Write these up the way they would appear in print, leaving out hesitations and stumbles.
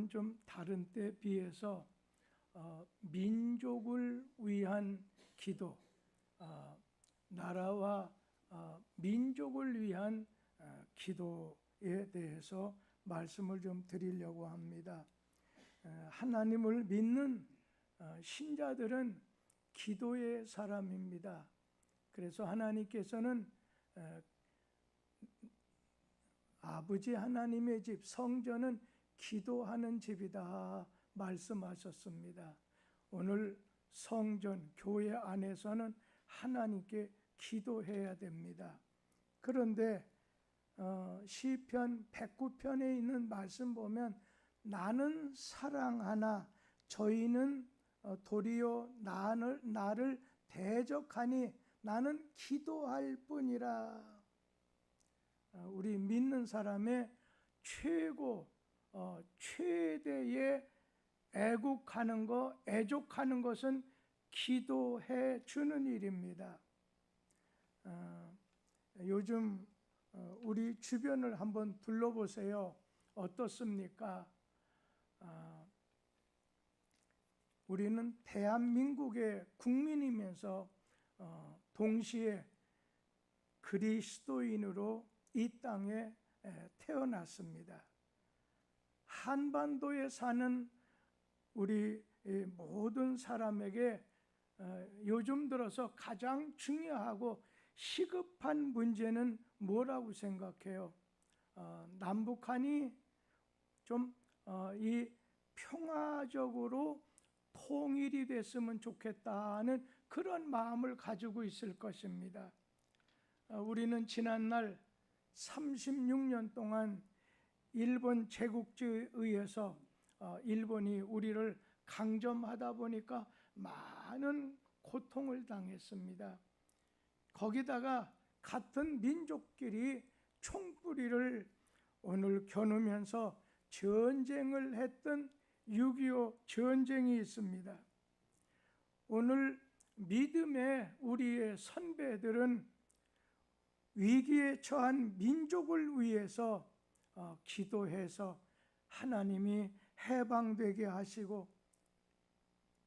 오늘은 좀 다른 때에 비해서 민족을 위한 기도, 나라와 민족을 위한 기도에 대해서 말씀을 좀 드리려고 합니다. 하나님을 믿는 신자들은 기도의 사람입니다. 그래서 하나님께서는 아버지 하나님의 집 성전은 기도하는 집이다 말씀하셨습니다. 오늘 성전 교회 안에서는 하나님께 기도해야 됩니다. 그런데 시편 109편에 있는 말씀 보면 나는 사랑하나 저희는 도리어 나를 대적하니 나는 기도할 뿐이라. 우리 믿는 사람의 최대의 애족하는 것은 기도해 주는 일입니다. 요즘 우리 주변을 한번 둘러보세요. 어떻습니까? 우리는 대한민국의 국민이면서 동시에 그리스도인으로 이 땅에 태어났습니다. 한반도에 사는 우리 모든 사람에게 요즘 들어서 가장 중요하고 시급한 문제는 뭐라고 생각해요? 남북한이 좀 이 평화적으로 통일이 됐으면 좋겠다는 그런 마음을 가지고 있을 것입니다. 우리는 지난날 36년 동안 일본 제국주의에 의해서 일본이 우리를 강점하다 보니까 많은 고통을 당했습니다. 거기다가 같은 민족끼리 총뿌리를 오늘 겨누면서 전쟁을 했던 6.25 전쟁이 있습니다. 오늘 믿음의 우리의 선배들은 위기에 처한 민족을 위해서 기도해서 하나님이 해방되게 하시고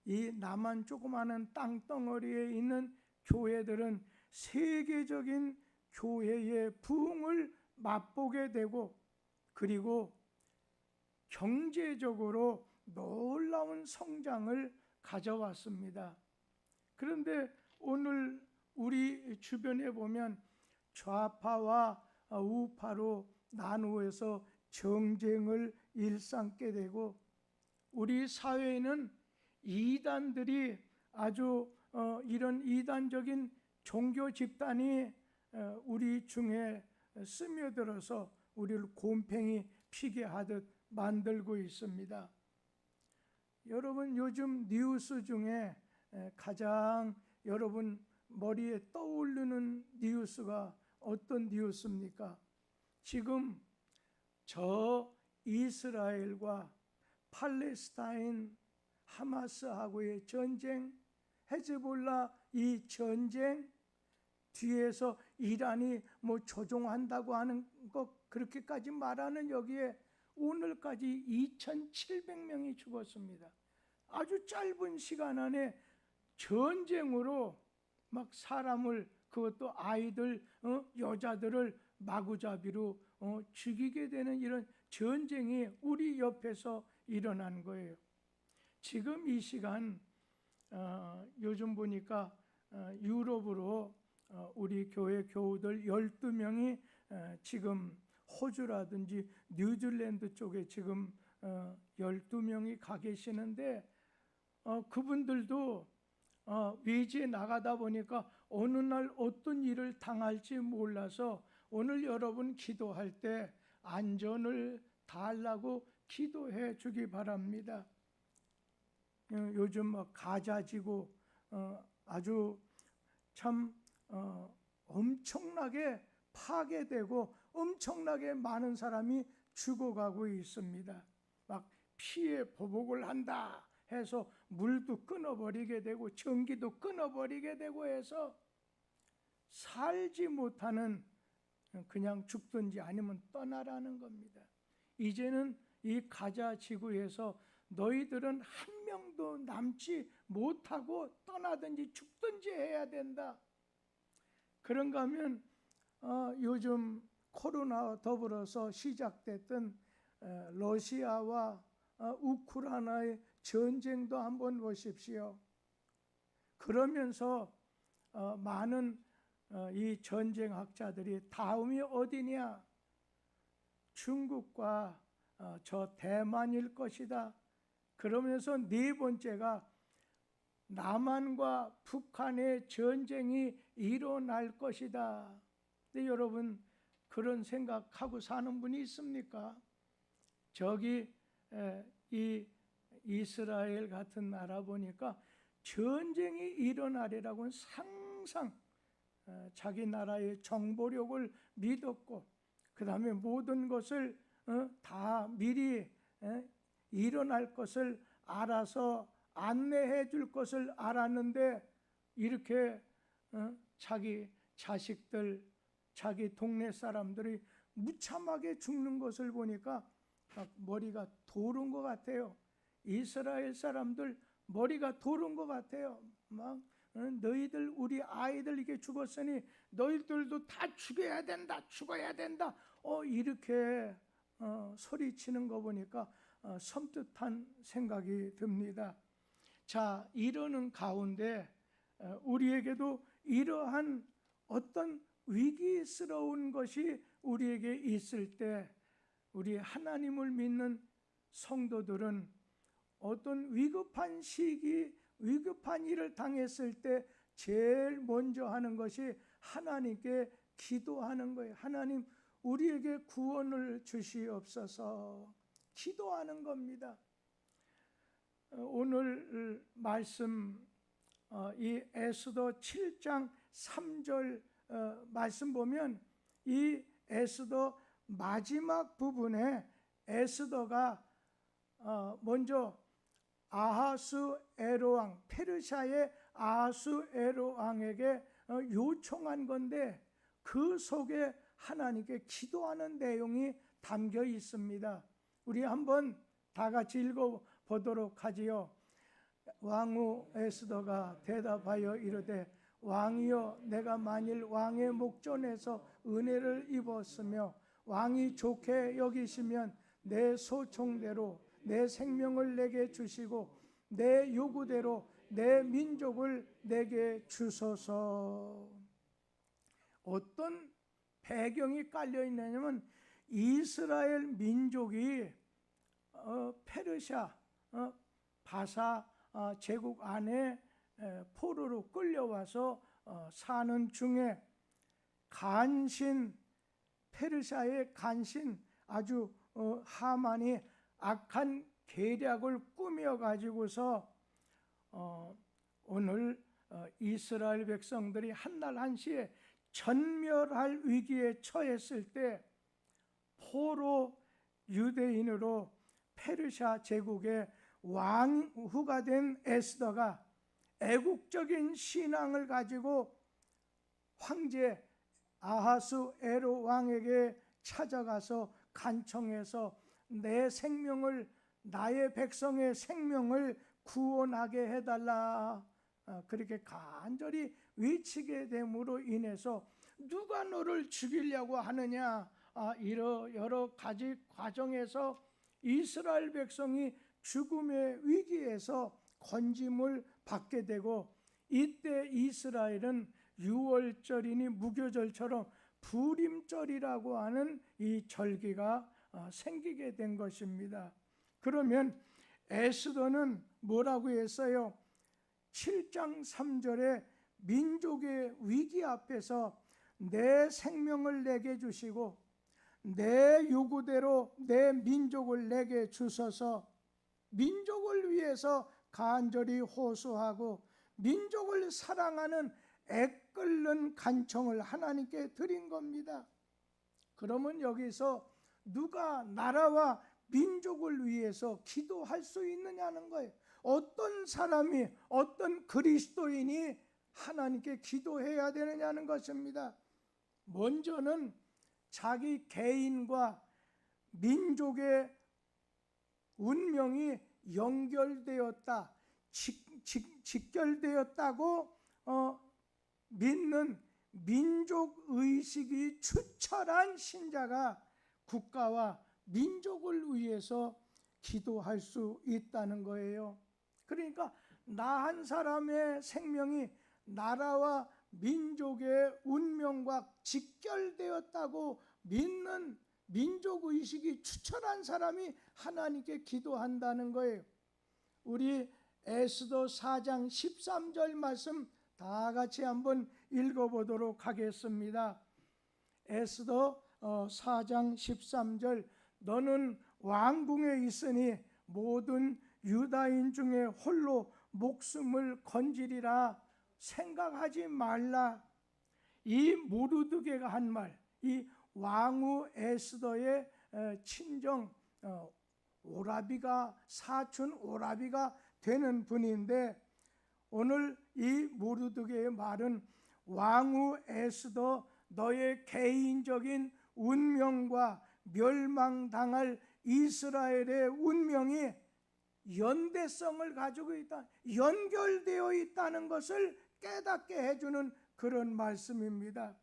이 남한 조그마한 땅덩어리에 있는 교회들은 세계적인 교회의 부흥을 맛보게 되고 그리고 경제적으로 놀라운 성장을 가져왔습니다. 그런데 오늘 우리 주변에 보면 좌파와 우파로 나누어서 정쟁을 일삼게 되고 우리 사회에는 이단들이 아주 이런 이단적인 종교 집단이 우리 중에 스며들어서 우리를 곰팡이 피게 하듯 만들고 있습니다. 여러분 요즘 뉴스 중에 가장 여러분 머리에 떠오르는 뉴스가 어떤 뉴스입니까? 지금 저 이스라엘과 팔레스타인 하마스하고의 전쟁, 헤즈볼라 이 전쟁 뒤에서 이란이 조종한다고 하는 것 그렇게까지 말하는 여기에 오늘까지 2,700명이 죽었습니다. 아주 짧은 시간 안에 전쟁으로 막 사람을 그것도 아이들 여자들을 마구잡이로 죽이게 되는 이런 전쟁이 우리 옆에서 일어난 거예요. 지금 이 시간 요즘 보니까 유럽으로 우리 교회 교우들 12명이 지금 호주라든지 뉴질랜드 쪽에 지금 12명이 가 계시는데 그분들도 외지에 나가다 보니까 어느 날 어떤 일을 당할지 몰라서 오늘 여러분 기도할 때 안전을 달라고 기도해 주기 바랍니다. 요즘 가자지구 아주 참 엄청나게 파괴되고 엄청나게 많은 사람이 죽어가고 있습니다. 막 피해 보복을 한다 해서 물도 끊어버리게 되고 전기도 끊어버리게 되고 해서 살지 못하는 그냥 죽든지 아니면 떠나라는 겁니다. 이제는 이 가자 지구에서 너희들은 한 명도 남지 못하고 떠나든지 죽든지 해야 된다. 그런가 하면 요즘 코로나와 더불어서 시작됐던 러시아와 우크라이나의 전쟁도 한번 보십시오. 그러면서 많은 이 전쟁학자들이 다음이 어디냐? 중국과 저 대만일 것이다. 그러면서 네 번째가 남한과 북한의 전쟁이 일어날 것이다. 근데 여러분 그런 생각하고 사는 분이 있습니까? 저기 이 이스라엘 같은 나라 보니까 전쟁이 일어나리라고는 상상 자기 나라의 정보력을 믿었고 그 다음에 모든 것을 다 미리 일어날 것을 알아서 안내해 줄 것을 알았는데 이렇게 자기 자식들, 자기 동네 사람들이 무참하게 죽는 것을 보니까 막 머리가 도는 것 같아요. 이스라엘 사람들 머리가 도는 것 같아요. 막 너희들 우리 아이들 이게 죽었으니 너희들도 다 죽여야 된다, 죽어야 된다. 이렇게 소리치는 거 보니까 섬뜩한 생각이 듭니다. 자, 이러는 가운데 우리에게도 이러한 어떤 위기스러운 것이 우리에게 있을 때 우리 하나님을 믿는 성도들은 어떤 위급한 시기, 위급한 일을 당했을 때 제일 먼저 하는 것이 하나님께 기도하는 거예요. 하나님, 우리에게 구원을 주시옵소서. 기도하는 겁니다. 오늘 말씀 이 에스더 7장 3절 말씀 보면 이 에스더 마지막 부분에 에스더가 먼저 아하수에로 왕, 페르시아의 아하수에로 왕에게 요청한 건데 그 속에 하나님께 기도하는 내용이 담겨 있습니다. 우리 한번 다 같이 읽어보도록 하지요. 왕후 에스더가 대답하여 이르되 왕이여, 내가 만일 왕의 목전에서 은혜를 입었으며 왕이 좋게 여기시면 내 소총대로 내 생명을 내게 주시고 내 요구대로 내 민족을 내게 주소서. 어떤 배경이 깔려 있느냐면 이스라엘 민족이 페르시아 바사 제국 안에 포로로 끌려와서 사는 중에 간신, 페르시아의 간신 아주 하만이 악한 계략을 꾸며 가지고서 오늘 이스라엘 백성들이 한날 한시에 전멸할 위기에 처했을 때 포로 유대인으로 페르시아 제국의 왕후가 된 에스더가 애국적인 신앙을 가지고 황제 아하수에로 왕에게 찾아가서 간청해서 내 생명을, 나의 백성의 생명을 구원하게 해달라, 그렇게 간절히 외치게 됨으로 인해서 누가 너를 죽이려고 하느냐, 여러 가지 과정에서 이스라엘 백성이 죽음의 위기에서 건짐을 받게 되고, 이때 이스라엘은 유월절이니 무교절처럼 부림절이라고 하는 이 절기가 생기게 된 것입니다. 그러면 에스더는 뭐라고 했어요? 7장 3절에 민족의 위기 앞에서 내 생명을 내게 주시고 내 요구대로 내 민족을 내게 주소서, 민족을 위해서 간절히 호소하고 민족을 사랑하는 애끓는 간청을 하나님께 드린 겁니다. 그러면 여기서 누가 나라와 민족을 위해서 기도할 수 있느냐는 거예요. 어떤 사람이, 어떤 그리스도인이 하나님께 기도해야 되느냐는 것입니다. 먼저는 자기 개인과 민족의 운명이 연결되었다, 직결되었다고 믿는 민족의식이 추철한 신자가 국가와 민족을 위해서 기도할 수 있다는 거예요. 그러니까 나 한 사람의 생명이 나라와 민족의 운명과 직결되었다고 믿는 민족의식이 추철한 사람이 하나님께 기도한다는 거예요. 우리 에스더 4장 13절 말씀 다 같이 한번 읽어보도록 하겠습니다. 에스더 4장 13절, 너는 왕궁에 있으니 모든 유다인 중에 홀로 목숨을 건지리라 생각하지 말라. 이 모르드게가 한 말, 이 왕후 에스더의 친정 오라비가, 사촌 오라비가 되는 분인데, 오늘 이 모르드게의 말은 왕후 에스더, 너의 개인적인 운명과 멸망당할 이스라엘의 운명이 연대성을 가지고 있다, 연결되어 있다는 것을 깨닫게 해주는 그런 말씀입니다.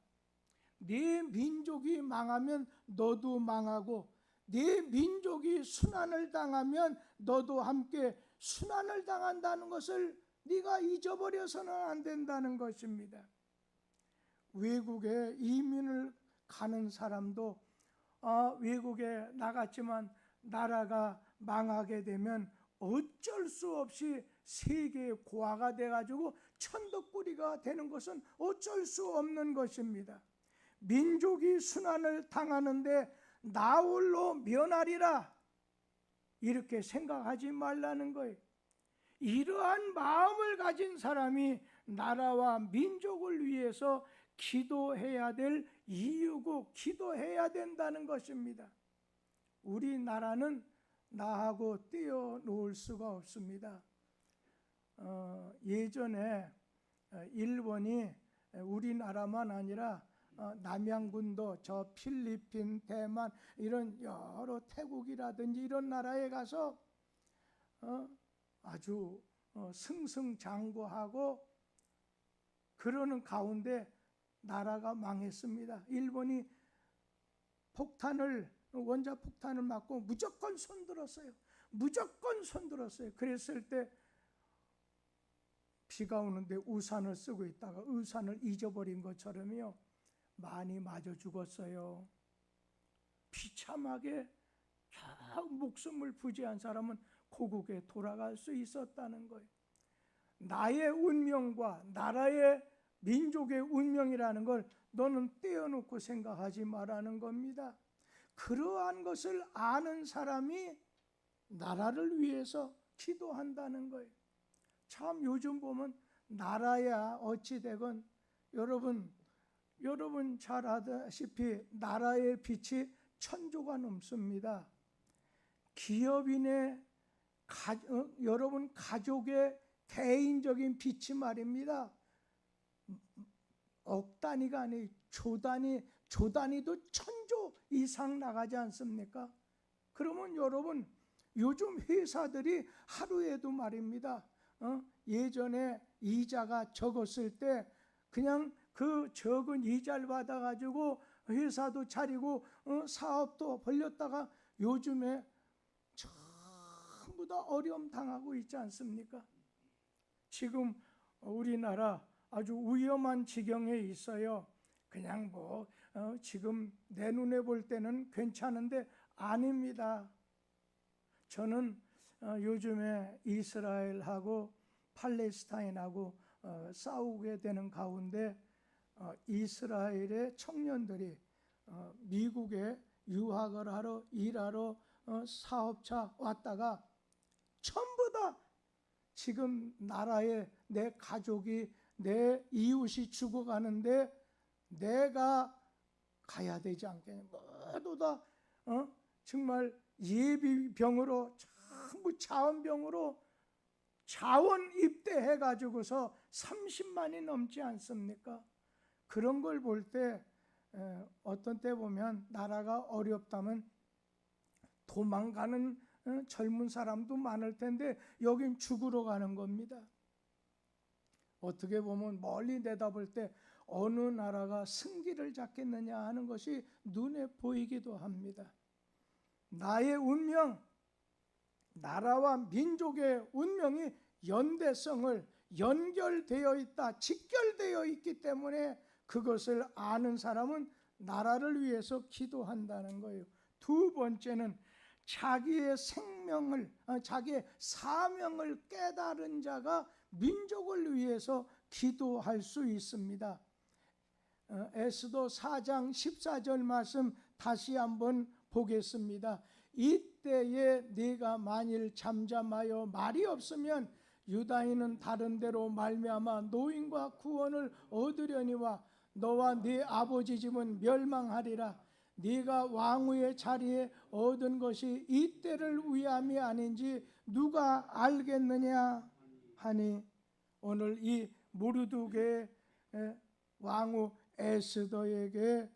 네 민족이 망하면 너도 망하고, 네 민족이 순환을 당하면 너도 함께 순환을 당한다는 것을 네가 잊어버려서는 안 된다는 것입니다. 외국에 이민을 가는 사람도 외국에 나갔지만 나라가 망하게 되면 어쩔 수 없이 세계의 고아가 돼가지고 천덕꾸리가 되는 것은 어쩔 수 없는 것입니다. 민족이 순환을 당하는데 나 홀로 면하리라, 이렇게 생각하지 말라는 거예요. 이러한 마음을 가진 사람이 나라와 민족을 위해서 기도해야 될 이유고 기도해야 된다는 것입니다. 우리나라는 나하고 떼어놓을 수가 없습니다. 예전에 일본이 우리나라만 아니라 남양군도, 저 필리핀, 대만, 이런 여러 태국이라든지 이런 나라에 가서 아주 승승장구하고 그러는 가운데 나라가 망했습니다. 일본이 원자 폭탄을 맞고 무조건 손들었어요. 무조건 손들었어요. 그랬을 때 비가 오는데 우산을 쓰고 있다가 우산을 잊어버린 것처럼요, 많이 맞아 죽었어요. 비참하게 목숨을 부지한 사람은 고국에 돌아갈 수 있었다는 거예요. 나의 운명과 나라의 민족의 운명이라는 걸 너는 떼어놓고 생각하지 말라는 겁니다. 그러한 것을 아는 사람이 나라를 위해서 기도한다는 거예요. 참 요즘 보면 나라야 어찌되건 여러분 잘 아다시피 나라의 빛이 천조가 넘습니다. 기업인의 여러분 가족의 개인적인 빛이 말입니다, 억 단위가 아니 조단위도 천조 이상 나가지 않습니까? 그러면 여러분 요즘 회사들이 하루에도 말입니다, 예전에 이자가 적었을 때 그냥 그 적은 이자를 받아가지고 회사도 차리고 사업도 벌렸다가 요즘에 전부 다 어려움 당하고 있지 않습니까? 지금 우리나라 아주 위험한 지경에 있어요. 그냥 지금 내 눈에 볼 때는 괜찮은데 아닙니다. 저는 요즘에 이스라엘하고 팔레스타인하고 싸우게 되는 가운데 이스라엘의 청년들이 미국에 유학을 하러 일하러 사업차 왔다가 전부 다 지금 나라에 내 가족이 내 이웃이 죽어가는데 내가 가야 되지 않겠냐, 모두 다 정말 예비병으로 전부 자원병으로 자원 입대해 가지고서 30만이 넘지 않습니까? 그런 걸 볼 때 어떤 때 보면 나라가 어렵다면 도망가는 젊은 사람도 많을 텐데 여긴 죽으러 가는 겁니다. 어떻게 보면 멀리 내다볼 때 어느 나라가 승기를 잡겠느냐 하는 것이 눈에 보이기도 합니다. 나의 운명, 나라와 민족의 운명이 연대성을 연결되어 있다, 직결되어 있기 때문에 그것을 아는 사람은 나라를 위해서 기도한다는 거예요. 두 번째는 자기의 자기의 사명을 깨달은 자가 민족을 위해서 기도할 수 있습니다. 에스더 4장 14절 말씀 다시 한번 보겠습니다. 이때에 네가 만일 잠잠하여 말이 없으면 유다인은 다른 데로 말미암아 노임과 구원을 얻으려니와 너와 네 아버지 집은 멸망하리라. 네가 왕후의 자리에 얻은 것이 이때를 위함이 아닌지 누가 알겠느냐 하니, 오늘 이 모르드게의 왕후 에스더에게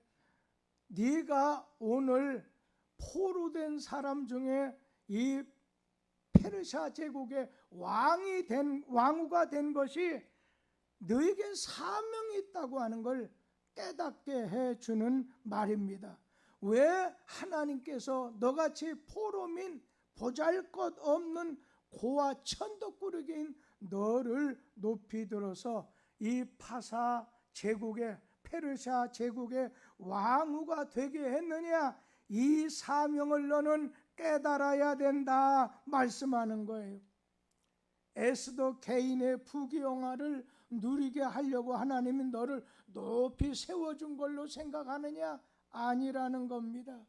네가 오늘 포로된 사람 중에 이 페르시아 제국의 왕후가 된 것이 너에겐 사명이 있다고 하는 걸 깨닫게 해주는 말입니다. 왜 하나님께서 너같이 포로민 보잘것없는 고아 천덕꾸러기인 너를 높이 들어서 이 파사 제국의 페르시아 제국의 왕후가 되게 했느냐? 이 사명을 너는 깨달아야 된다 말씀하는 거예요. 에스더 개인의 부귀영화를 누리게 하려고 하나님이 너를 높이 세워준 걸로 생각하느냐? 아니라는 겁니다.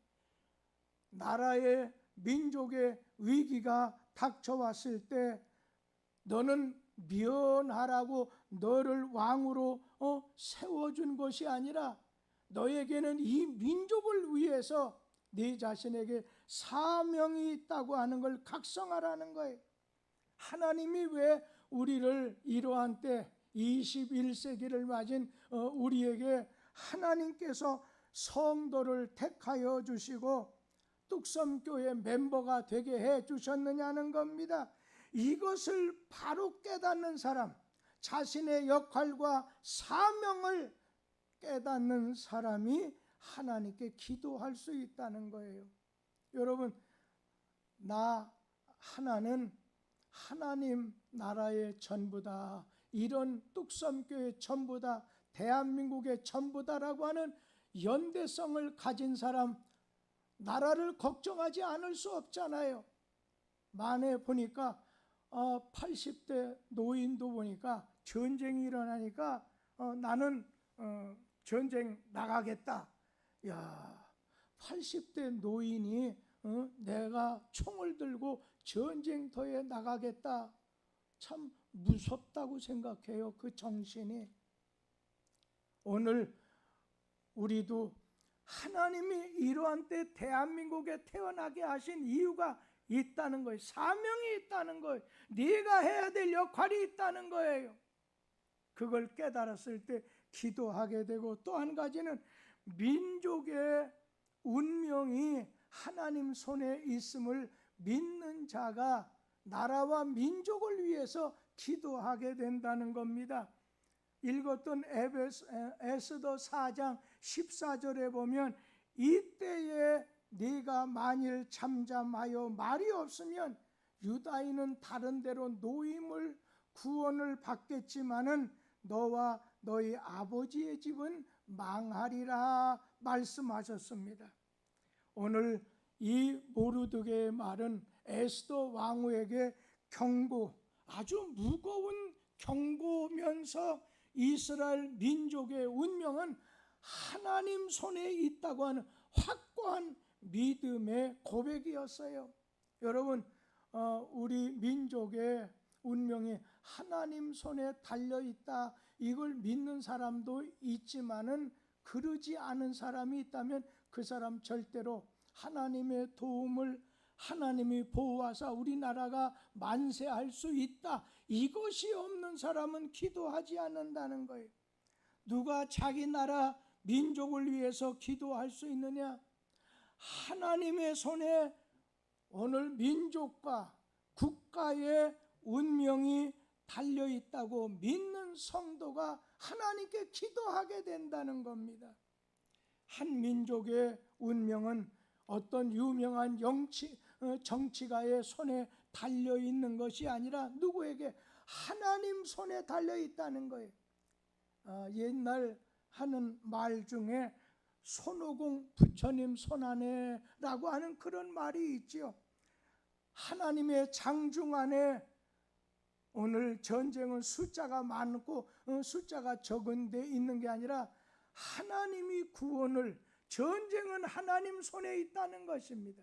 나라의 민족의 위기가 닥쳐왔을 때 너는 미연하라고 너를 왕으로 세워준 것이 아니라 너에게는 이 민족을 위해서 네 자신에게 사명이 있다고 하는 걸 각성하라는 거예요. 하나님이 왜 우리를 이러한 때 21세기를 맞은 우리에게 하나님께서 성도를 택하여 주시고 뚝섬교회 멤버가 되게 해 주셨느냐는 겁니다. 이것을 바로 깨닫는 사람, 자신의 역할과 사명을 깨닫는 사람이 하나님께 기도할 수 있다는 거예요. 여러분, 나 하나는 하나님 나라의 전부다, 이런 뚝섬교회 전부다, 대한민국의 전부다라고 하는 연대성을 가진 사람, 나라를 걱정하지 않을 수 없잖아요. 만에 보니까 80대 노인도 보니까 전쟁이 일어나니까 나는 전쟁 나가겠다. 야, 80대 노인이 내가 총을 들고 전쟁터에 나가겠다. 참 무섭다고 생각해요. 그 정신이. 오늘 우리도 하나님이 이러한 때 대한민국에 태어나게 하신 이유가 있다는 거예요. 사명이 있다는 거예요. 네가 해야 될 역할이 있다는 거예요. 그걸 깨달았을 때 기도하게 되고, 또 한 가지는 민족의 운명이 하나님 손에 있음을 믿는 자가 나라와 민족을 위해서 기도하게 된다는 겁니다. 읽었던 에스더 4장 14절에 보면 이때에 네가 만일 잠잠하여 말이 없으면 유다인은 다른 데로 노임을 구원을 받겠지만은 너와 너희 아버지의 집은 망하리라 말씀하셨습니다. 오늘 이 모르드게의 말은 에스더 왕후에게 경고, 아주 무거운 경고면서 이스라엘 민족의 운명은 하나님 손에 있다고 하는 확고한 믿음의 고백이었어요. 여러분, 우리 민족의 운명이 하나님 손에 달려있다, 이걸 믿는 사람도 있지만은 그러지 않은 사람이 있다면 그 사람 절대로 하나님의 도움을 하나님이 보호하사 우리나라가 만세할 수 있다, 이것이 없는 사람은 기도하지 않는다는 거예요. 누가 자기 나라 민족을 위해서 기도할 수 있느냐? 하나님의 손에 오늘 민족과 국가의 운명이 달려있다고 믿는 성도가 하나님께 기도하게 된다는 겁니다. 한 민족의 운명은 어떤 유명한 정치가의 손에 달려있는 것이 아니라 누구에게? 하나님 손에 달려있다는 거예요. 옛날 하는 말 중에 손오공 부처님 손안에라고 하는 그런 말이 있지요. 하나님의 장중 안에 오늘 전쟁은 숫자가 많고 숫자가 적은 데 있는 게 아니라 하나님이 구원을, 전쟁은 하나님 손에 있다는 것입니다.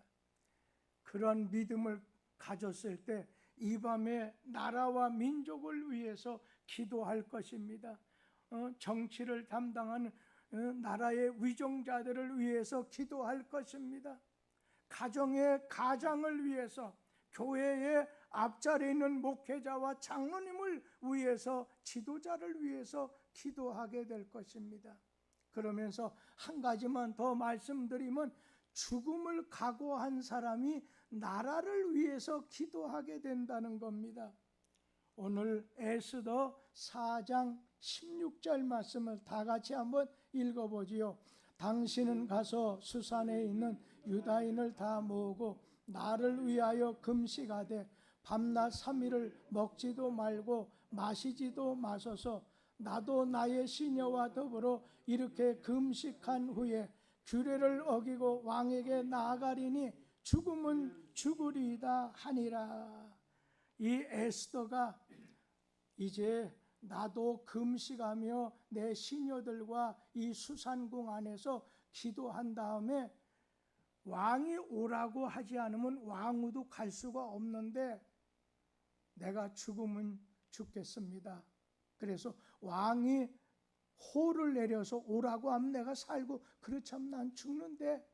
그런 믿음을 가졌을 때 이 밤에 나라와 민족을 위해서 기도할 것입니다. 정치를 담당하는 나라의 위정자들을 위해서 기도할 것입니다. 가정의 가장을 위해서, 교회의 앞자리에 있는 목회자와 장로님을 위해서, 지도자를 위해서 기도하게 될 것입니다. 그러면서 한 가지만 더 말씀드리면, 죽음을 각오한 사람이 나라를 위해서 기도하게 된다는 겁니다. 오늘 에스더 4장 16절 말씀을 다 같이 한번 읽어보지요. 당신은 가서 수산에 있는 유다인을 다 모으고 나를 위하여 금식하되 밤낮 3일을 먹지도 말고 마시지도 마소서. 나도 나의 시녀와 더불어 이렇게 금식한 후에 규례를 어기고 왕에게 나아가리니 죽음은 죽으리이다 하니라. 이 에스더가 이제 나도 금식하며 내 시녀들과 이 수산궁 안에서 기도한 다음에 왕이 오라고 하지 않으면 왕후도 갈 수가 없는데 내가 죽으면 죽겠습니다. 그래서 왕이 호를 내려서 오라고 하면 내가 살고, 그렇지 않으면 난 죽는데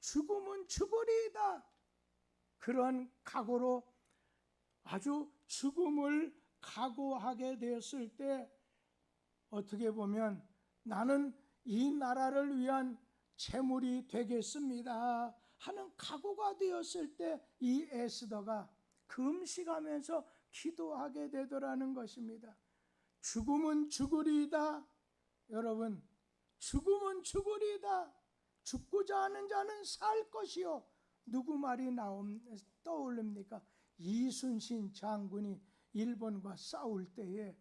죽으면 죽으리이다. 그런 각오로, 아주 죽음을 각오하게 되었을 때 어떻게 보면 나는 이 나라를 위한 재물이 되겠습니다 하는 각오가 되었을 때 이 에스더가 금식하면서 기도하게 되더라는 것입니다. 죽음은 죽으리이다. 여러분, 죽음은 죽으리이다. 죽고자 하는 자는 살 것이요. 누구 말이 떠올립니까? 이순신 장군이 일본과 싸울 때에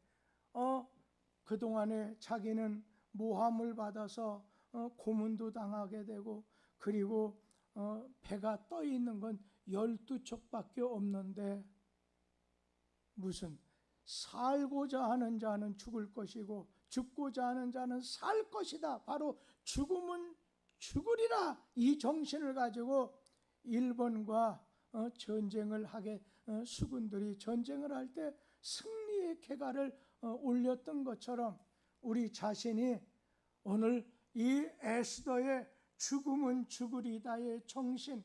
그동안에 자기는 모함을 받아서 고문도 당하게 되고, 그리고 배가 떠 있는 건 12척밖에 없는데, 무슨 살고자 하는 자는 죽을 것이고 죽고자 하는 자는 살 것이다. 바로 죽음은 죽으리라. 이 정신을 가지고 일본과 전쟁을 하게, 수군들이 전쟁을 할 때 승리의 쾌가를 올렸던 것처럼 우리 자신이 오늘 이 에스더의 죽음은 죽으리다의 정신,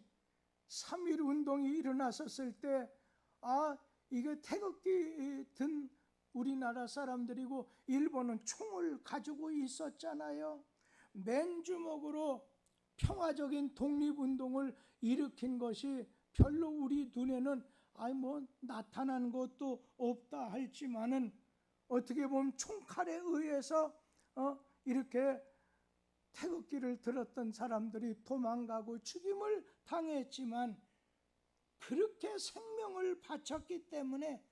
3.1 운동이 일어났었을 때 이게 태극기 든 우리나라 사람들이고 일본은 총을 가지고 있었잖아요. 맨주먹으로 평화적인 독립운동을 일으킨 것이 별로 우리 눈에는 나타난 것도 없다 할지만은, 어떻게 보면 총칼에 의해서 이렇게 태극기를 들었던 사람들이 도망가고 죽임을 당했지만, 그렇게 생명을 바쳤기 때문에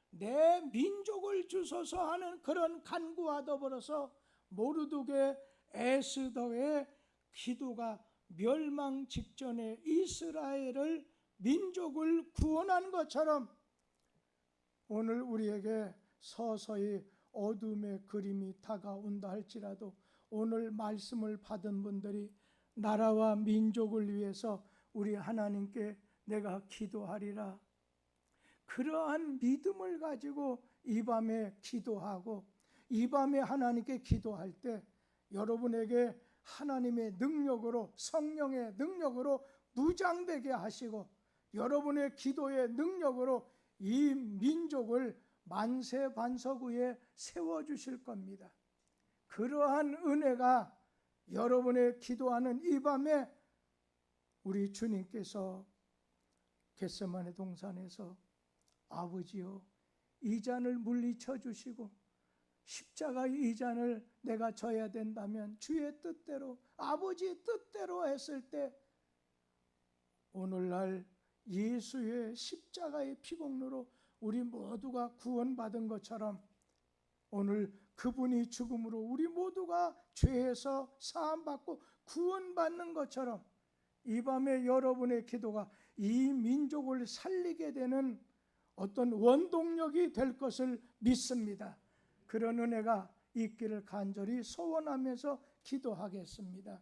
내 민족을 주소서 하는 그런 간구와 더불어서 모르드게 에스더의 기도가 멸망 직전에 이스라엘을, 민족을 구원한 것처럼 오늘 우리에게 서서히 어둠의 그림이 다가온다 할지라도 오늘 말씀을 받은 분들이 나라와 민족을 위해서 우리 하나님께 내가 기도하리라, 그러한 믿음을 가지고 이 밤에 기도하고, 이 밤에 하나님께 기도할 때 여러분에게 하나님의 능력으로, 성령의 능력으로 무장되게 하시고, 여러분의 기도의 능력으로 이 민족을 만세 반석 위에 세워주실 겁니다. 그러한 은혜가 여러분의 기도하는 이 밤에 우리 주님께서 겟세마네 동산에서 아버지여 이 잔을 물리쳐 주시고 십자가의 이 잔을 내가 져야 된다면 주의 뜻대로 아버지의 뜻대로 했을 때 오늘날 예수의 십자가의 피공로로 우리 모두가 구원받은 것처럼 오늘 그분이 죽음으로 우리 모두가 죄에서 사함받고 구원받는 것처럼 이 밤에 여러분의 기도가 이 민족을 살리게 되는 어떤 원동력이 될 것을 믿습니다. 그런 은혜가 있기를 간절히 소원하면서 기도하겠습니다.